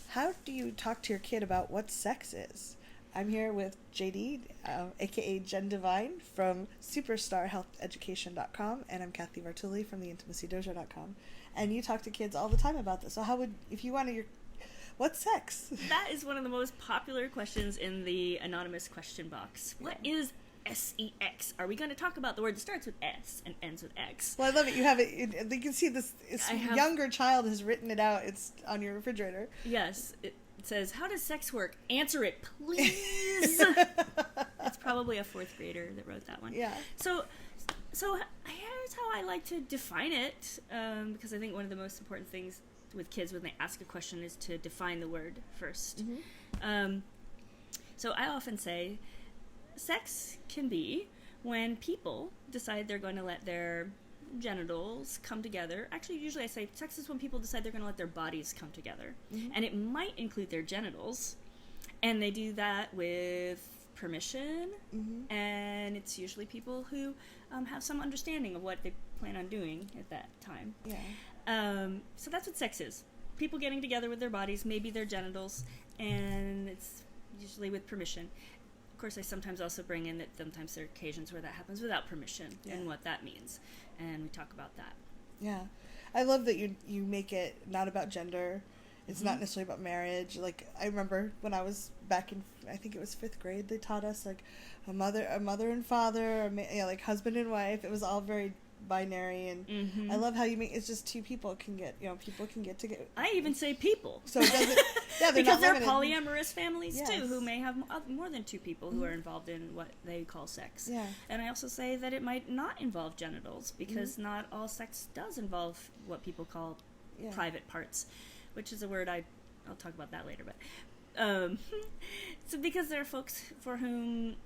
how do you talk to your kid about what sex is? I'm here with JD, aka Jen Divine from superstarhealtheducation.com, and I'm Cathy Vartuli from theintimacydojo.com. And you talk to kids all the time about this. So how would, if you wanted what's sex? That is one of the most popular questions in the anonymous question box. What is S.E.X? Are we going to talk about the word that starts with S and ends with X? Well, I love it. You have it. You can see this. Younger child has written it out. It's on your refrigerator. Yes. It says, how does sex work? Answer it, please. It's probably a fourth grader that wrote that one. Yeah. So here's how I like to define it, because I think one of the most important things with kids when they ask a question is to define the word first. Mm-hmm. So I often say, sex can be when people decide they're going to let their genitals come together. Actually, usually I say sex is when people decide they're going to let their bodies come together. Mm-hmm. And it might include their genitals. And they do that with permission. Mm-hmm. And it's usually people who have some understanding of what they plan on doing at that time. Yeah. So that's what sex is. People getting together with their bodies, maybe their genitals, and it's usually with permission. Of course, I sometimes also bring in that sometimes there are occasions where that happens without permission, and what that means, and we talk about that. Yeah. I love that you make it not about gender. It's not necessarily about marriage. Like, I remember when I was back in, I think it was 5th grade, they taught us, like, a mother and father, like husband and wife. It was all very binary, and I love how you make it's just two people can get together. I even say people, so it doesn't. Yeah, because there are polyamorous families too who Yes. may have more than two people who are involved in what they call sex. Yeah. And I also say that it might not involve genitals, because not all sex does involve what people call private parts, which is a word I'll talk about that later. But so because there are folks for whom,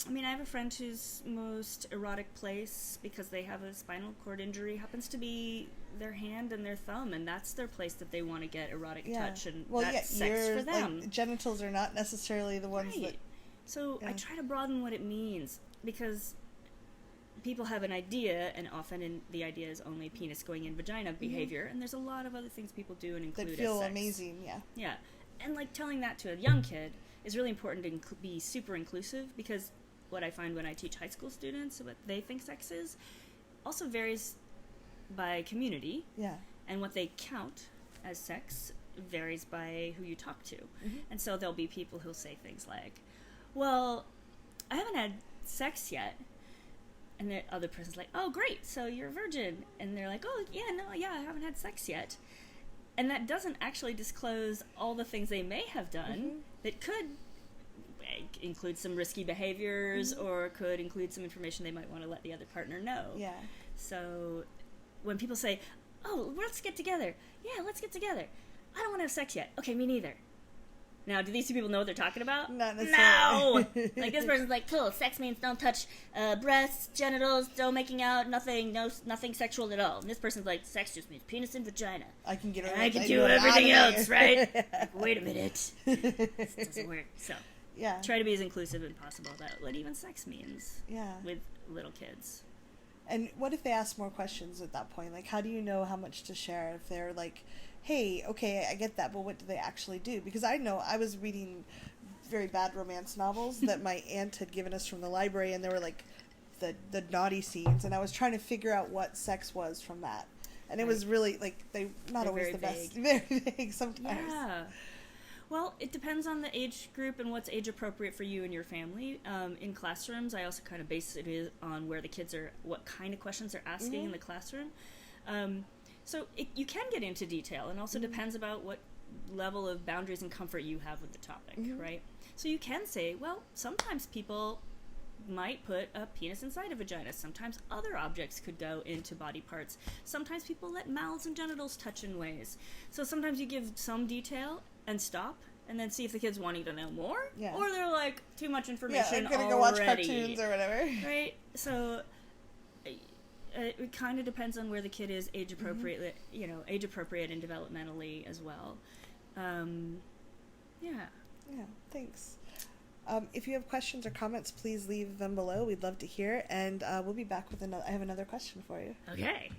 I mean, I have a friend whose most erotic place, because they have a spinal cord injury, happens to be their hand and their thumb, and that's their place that they want to get erotic touch, and that's sex for them. Like, genitals are not necessarily the ones that... So I try to broaden what it means, because people have an idea, and often the idea is only penis going in vagina behavior, and there's a lot of other things people do and include that feel as sex. Amazing, Yeah. And, like, telling that to a young kid is really important to be super inclusive, because what I find when I teach high school students, what they think sex is, also varies by community. Yeah. And what they count as sex varies by who you talk to. Mm-hmm. And so there'll be people who'll say things like, well, I haven't had sex yet. And the other person's like, oh, great, so you're a virgin. And they're like, oh, I haven't had sex yet. And that doesn't actually disclose all the things they may have done that could include some risky behaviors, or could include some information they might want to let the other partner know. Yeah. So when people say, oh, let's get together. Yeah, let's get together. I don't want to have sex yet. Okay, me neither. Now, do these two people know what they're talking about? Not necessarily. No! Like, this person's like, cool, sex means don't touch breasts, genitals, no making out, nothing sexual at all. And this person's like, sex just means penis and vagina. I can get I can do everything else, right? Like, wait a minute. This doesn't work. So, try to be as inclusive as possible about what even sex means with little kids. And what if they ask more questions at that point? Like, how do you know how much to share if they're like, hey, okay, I get that, but what do they actually do? Because I know I was reading very bad romance novels that my aunt had given us from the library, and there were like the naughty scenes, and I was trying to figure out what sex was from that. And it was really, like, they're always the best. Very vague sometimes. Yeah. Well, it depends on the age group and what's age appropriate for you and your family. In classrooms, I also kind of base it on where the kids are, what kind of questions they're asking in the classroom. So you can get into detail, and also depends about what level of boundaries and comfort you have with the topic, right? So you can say, well, sometimes people might put a penis inside a vagina. Sometimes other objects could go into body parts. Sometimes people let mouths and genitals touch in ways. So sometimes you give some detail and stop, and then see if the kid's wanting to know more, or they're like, too much information I'm gonna already. go watch cartoons or whatever. Right? So it kind of depends on where the kid is age appropriate, age appropriate and developmentally as well. Yeah, thanks. If you have questions or comments, please leave them below. We'd love to hear, and we'll be back with I have another question for you. Okay.